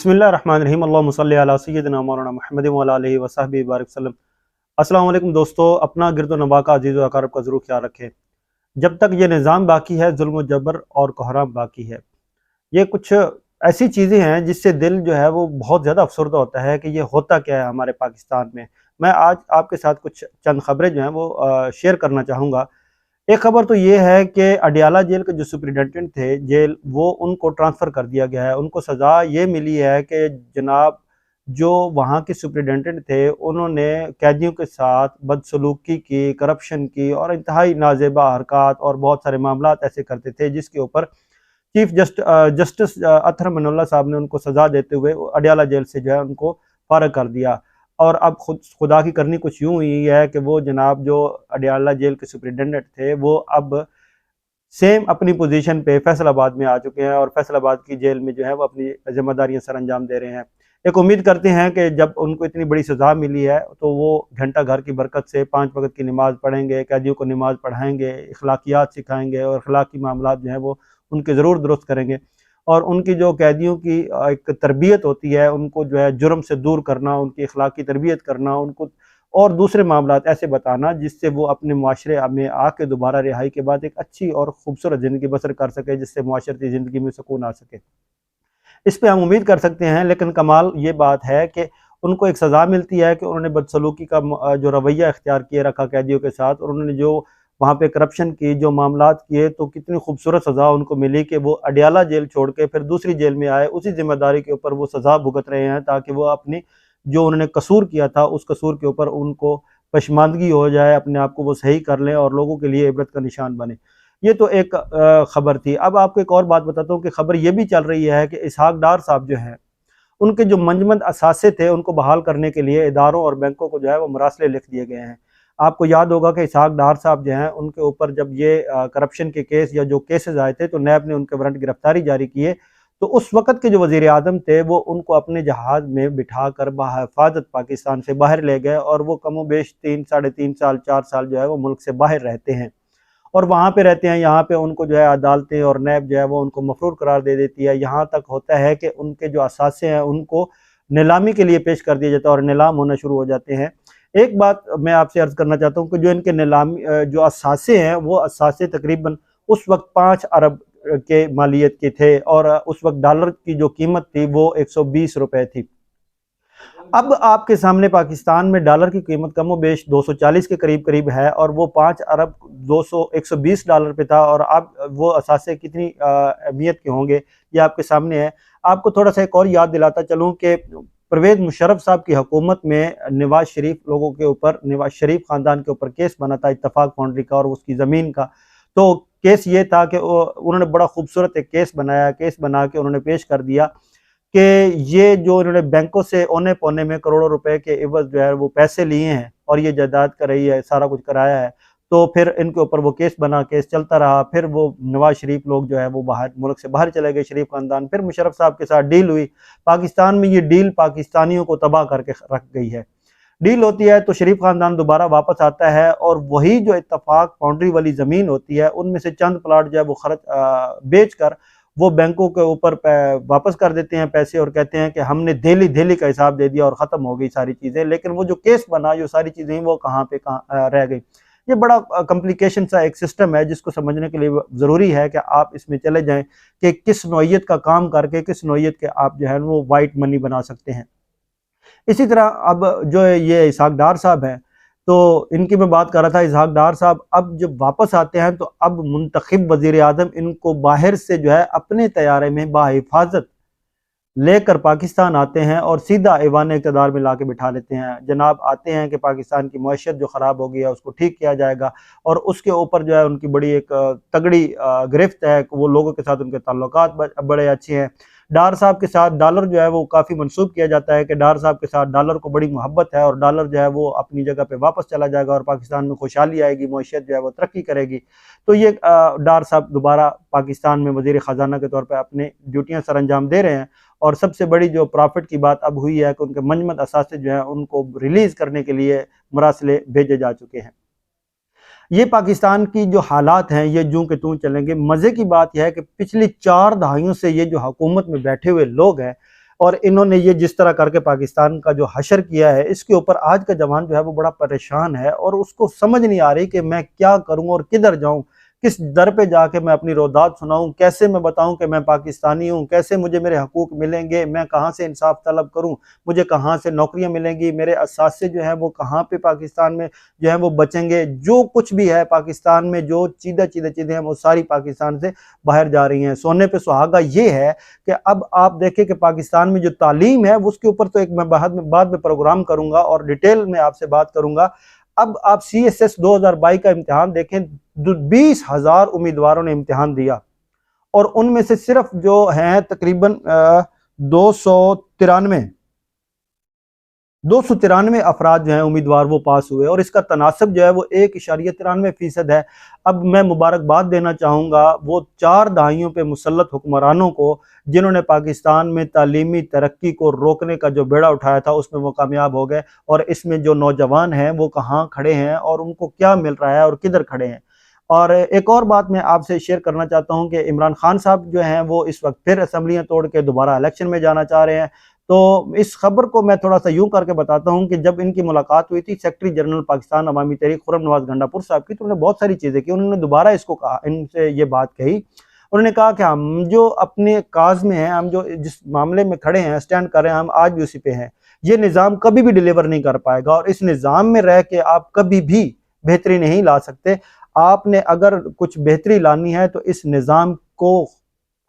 बिस्मिल्लाहिर्रहमानिर्रहीम अल्लाहुम्मा सल्लि अला सय्यिदिना मौलाना मुहम्मद व अला आलिहि व सहबिहि बारिक वसल्लम। अस्सलाम वालेकुम दोस्तों, अपना गिरदो नवा का अजीज़ व अक़ारिब का ज़रूर ख्याल रखें। जब तक ये निज़ाम बाकी है, जुल्म व जबर और कोहराम बाकी है। ये कुछ ऐसी चीज़ें हैं जिससे दिल जो है वो बहुत ज़्यादा अफ़सरदा होता है कि ये होता क्या है हमारे पाकिस्तान में। मैं आज आपके साथ कुछ चंद ख़बरें जो हैं वो शेयर करना चाहूँगा। एक खबर तो ये है कि अडियाला जेल के जो सुपरिटेंडेंट थे जेल, वो उनको ट्रांसफ़र कर दिया गया है। उनको सज़ा ये मिली है कि जनाब जो वहाँ के सुपरिटेंडेंट थे, उन्होंने कैदियों के साथ बदसलूकी की, करप्शन की और इंतहाई नाज़ेबा हरकत और बहुत सारे मामलात ऐसे करते थे जिसके ऊपर जस्टिस अतहर मनोल्लाह साहब ने उनको सज़ा देते हुए अडियाला जेल से जो है उनको फ़ारग कर दिया। और अब खुदा की करनी कुछ यूँ हुई है कि वो जनाब जो अडियाला जेल के सुपरिटेंडेंट थे, वो अब सेम अपनी पोजीशन पे फैसलाबाद में आ चुके हैं और फैसलाबाद की जेल में जो है वो अपनी ज़िम्मेदारियाँ सर अंजाम दे रहे हैं। एक उम्मीद करते हैं कि जब उनको इतनी बड़ी सज़ा मिली है तो वो घंटा घर की बरकत से 5 वक़्त की नमाज़ पढ़ेंगे, कैदियों को नमाज़ पढ़ाएँगे, अखलाकियात सिखाएँगे और अखलाकी मामलात जो हैं वो उनके ज़रूर दुरुस्त करेंगे। और उनकी जो कैदियों की एक तरबियत होती है, उनको जो है जुर्म से दूर करना, उनकी अखलाकी तरबियत करना, उनको और दूसरे मामलात ऐसे बताना जिससे वो अपने मुआशरे में आके दोबारा रिहाई के बाद एक अच्छी और खूबसूरत ज़िंदगी बसर कर सके, जिससे मुआशरती ज़िंदगी में सुकून आ सके। इस पे हम उम्मीद कर सकते हैं, लेकिन कमाल ये बात है कि उनको एक सज़ा मिलती है कि उन्होंने बदसलूकी का जो रवैया इख्तियार किए रखा कैदियों के साथ, और उन्होंने जो वहाँ पे करप्शन की जो मामलात किए, तो कितनी खूबसूरत सज़ा उनको मिली कि वो अडियाला जेल छोड़ के फिर दूसरी जेल में आए। उसी ज़िम्मेदारी के ऊपर वो सज़ा भुगत रहे हैं ताकि वो अपनी जो उन्होंने कसूर किया था, उस कसूर के ऊपर उनको पशमानदगी हो जाए, अपने आप को वो सही कर लें और लोगों के लिए इबरत का निशान बने। ये तो एक खबर थी। अब आपको एक और बात बताता हूँ कि खबर ये भी चल रही है कि इसहाक डार साहब जो हैं, उनके जो मंजमंद असासे थे, उनको बहाल करने के लिए इदारों और बैंकों को जो है वो मरासले लिख दिए गए हैं। आपको याद होगा कि इसहाक डार साहब जो हैं, उनके ऊपर जब ये करप्शन के केस या जो केसेज़ आए थे, तो नैब ने उनके वारंट गिरफ्तारी जारी किए। तो उस वक़्त के जो वज़ीर आज़म थे, वो उनको अपने जहाज़ में बिठाकर बहिफ़ाज़त पाकिस्तान से बाहर ले गए और वो कमोबेश 3, साढ़े 3 साल, 4 साल जो है वो मुल्क से बाहर रहते हैं। और वहाँ पे रहते हैं, यहाँ पे उनको जो है अदालतें और नैब जो है वो उनको मफरूर करार दे देती है। यहाँ तक होता है कि उनके जो असासे हैं उनको नीलामी के लिए पेश कर दिया जाता है और नीलाम होना शुरू हो जाते हैं। एक बात मैं आपसे अर्ज़ करना चाहता हूँ कि जो इनके नीलामी जो असासे हैं, वो असासे तकरीबन उस वक़्त 5 अरब के मालियत के थे और उस वक़्त डॉलर की जो कीमत थी वो 120 रुपए थी। अब आपके सामने पाकिस्तान में डॉलर की कीमत कमोबेश 240 के करीब है और वो 5 अरब 120 डॉलर पे था, और अब वो असासे कितनी अहमियत के होंगे ये आपके सामने है। आपको थोड़ा सा एक और याद दिलाता चलूँ कि परवेज़ मुशर्रफ साहब की हुकूमत में नवाज शरीफ लोगों के ऊपर, नवाज शरीफ ख़ानदान के ऊपर केस बना था इत्तफाक फाउंड्री का और उसकी ज़मीन का। तो केस ये था कि उन्होंने बड़ा खूबसूरत एक केस बनाया, केस बना के उन्होंने पेश कर दिया कि ये जो इन्होंने बैंकों से औने पौने में करोड़ों रुपए के एवज़ जो है वो पैसे लिए हैं और ये जायदाद कराई है, सारा कुछ कराया है। तो फिर इनके ऊपर वो केस बना, केस चलता रहा। फिर वो नवाज शरीफ लोग जो है वो बाहर, मुल्क से बाहर चले गए, शरीफ खानदान। फिर मुशर्रफ साहब के साथ डील हुई। पाकिस्तान में ये डील पाकिस्तानियों को तबाह करके रख गई है। डील होती है तो शरीफ खानदान दोबारा वापस आता है और वही जो इत्तफाक बाउंड्री वाली ज़मीन होती है, उनमें से चंद प्लाट जो है वो बेच कर वो बैंकों के ऊपर वापस कर देते हैं पैसे और कहते हैं कि हमने धेली का हिसाब दे दिया और ख़त्म हो गई सारी चीज़ें। लेकिन वो जो केस बना, जो सारी चीज़ें वो कहाँ रह गई। ये बड़ा कॉम्प्लिकेशन सा एक सिस्टम है जिसको समझने के लिए ज़रूरी है कि आप इसमें चले जाएं कि किस नौइयत का काम करके किस नौइयत के आप जो है वो वाइट मनी बना सकते हैं। इसी तरह अब जो ये इसहाक डार साहब हैं, तो इनकी मैं बात कर रहा था। इसहाक डार साहब अब जब वापस आते हैं तो अब मुंतखब वज़ीर आज़म इनको बाहर से जो है अपने तैयारे में बाहिफाजत लेकर पाकिस्तान आते हैं और सीधा ऐवान इक़्तिदार में लाके बिठा लेते हैं। जनाब आते हैं कि पाकिस्तान की मईशत जो ख़राब हो गई है उसको ठीक किया जाएगा, और उसके ऊपर जो है उनकी बड़ी एक तगड़ी गिरफ्त है। वो लोगों के साथ उनके ताल्लुकात बड़े अच्छे हैं। डार साहब के साथ डॉलर जो है वो काफ़ी मनसूब किया जाता है कि डार साहब के साथ डॉलर को बड़ी मोहब्बत है और डॉलर जो है वो अपनी जगह पे वापस चला जाएगा और पाकिस्तान में खुशहाली आएगी, मईशत जो है वो तरक्की करेगी। तो ये डार साहब दोबारा पाकिस्तान में वज़ीर ख़जाना के तौर पर अपने ड्यूटियाँ सर अंजाम दे रहे हैं। और सबसे बड़ी जो प्रॉफिट की बात अब हुई है कि उनके मंजमद असासे जो हैं उनको रिलीज़ करने के लिए मरासले भेजे जा चुके हैं। ये पाकिस्तान की जो हालात हैं ये यूं के त्यों चलेंगे। मज़े की बात यह है कि पिछली 4 दहाइयों से ये जो हुकूमत में बैठे हुए लोग हैं, और इन्होंने ये जिस तरह करके पाकिस्तान का जो हशर किया है, इसके ऊपर आज का जवान जो है वो बड़ा परेशान है और उसको समझ नहीं आ रही कि मैं क्या करूं और किधर जाऊं, किस दर पे जाके मैं अपनी रोदात सुनाऊं, कैसे मैं बताऊं कि मैं पाकिस्तानी हूं, कैसे मुझे मेरे हकूक मिलेंगे, मैं कहां से इंसाफ तलब करूं, मुझे कहां से नौकरियां मिलेंगी, मेरे असासे जो है वो कहां पे पाकिस्तान में जो है वो बचेंगे। जो कुछ भी है पाकिस्तान में, जो चीज़ें हैं वो सारी पाकिस्तान से बाहर जा रही हैं। सोने पे सुहागा ये है कि अब आप देखें कि पाकिस्तान में जो तालीम है उसके ऊपर तो एक मैं बाद में प्रोग्राम करूंगा और डिटेल में आपसे बात करूंगा। अब आप CSS 2022 का इम्तिहान देखें, 20,000 उम्मीदवारों ने इम्तिहान दिया और उनमें से सिर्फ जो हैं तकरीबन 293 अफराद जो हैं उम्मीदवार वो पास हुए और इसका तनासब जो है वो 1.93% है। अब मैं मुबारकबाद देना चाहूँगा वो 4 दहाइयों पे मुसल्लत हुक्मरानों को, जिन्होंने पाकिस्तान में तालीमी तरक्की को रोकने का जो बेड़ा उठाया था उसमें वो कामयाब हो गए। और इसमें जो नौजवान हैं वो कहाँ खड़े हैं और उनको क्या मिल रहा है और किधर खड़े हैं। और एक और बात मैं आपसे शेयर करना चाहता हूँ कि इमरान खान साहब जो हैं वो इस वक्त फिर असम्बलियाँ तोड़ के दोबारा इलेक्शन में जाना चाह रहे हैं। तो इस खबर को मैं थोड़ा सा यूं करके बताता हूं कि जब इनकी मुलाकात हुई थी सेक्रेटरी जनरल पाकिस्तान अवामी तहरीक खुर्रम नवाज गंडापुर साहब की, तो उन्होंने बहुत सारी चीज़ें की। उन्होंने दोबारा इसको कहा, इनसे ये बात कही, उन्होंने कहा कि हम जो अपने काज में हैं, हम जो जिस मामले में खड़े हैं, स्टैंड कर रहे हैं, हम आज भी उसी पे हैं। ये निज़ाम कभी भी डिलीवर नहीं कर पाएगा और इस निज़ाम में रह के आप कभी भी बेहतरी नहीं ला सकते। आपने अगर कुछ बेहतरी लानी है तो इस निज़ाम को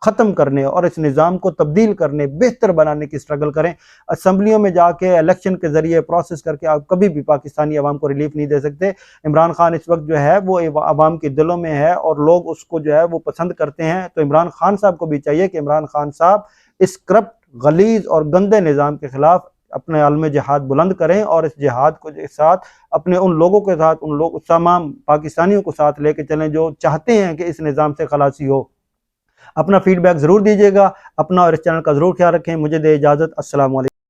ख़त्म करने और इस निज़ाम को तब्दील करने, बेहतर बनाने की स्ट्रगल करें। असम्बलियों में जाके इलेक्शन के ज़रिए प्रोसेस करके आप कभी भी पाकिस्तानी अवाम को रिलीफ नहीं दे सकते। इमरान खान इस वक्त जो है वो अवाम के दिलों में है और लोग उसको जो है वो पसंद करते हैं। तो इमरान खान साहब को भी चाहिए कि इमरान खान साहब इस करप्ट, गलीज और गंदे निज़ाम के खिलाफ अपने आलम जिहाद बुलंद करें और इस जिहाद को साथ अपने उन लोगों के साथ, उन लोग तमाम पाकिस्तानियों को साथ लेके चलें जो चाहते हैं कि इस निज़ाम से खलासी हो। अपना फीडबैक ज़रूर दीजिएगा, अपना और इस चैनल का ज़रूर ख्याल रखें। मुझे दे इजाज़त। अस्सलाम वालेकुम।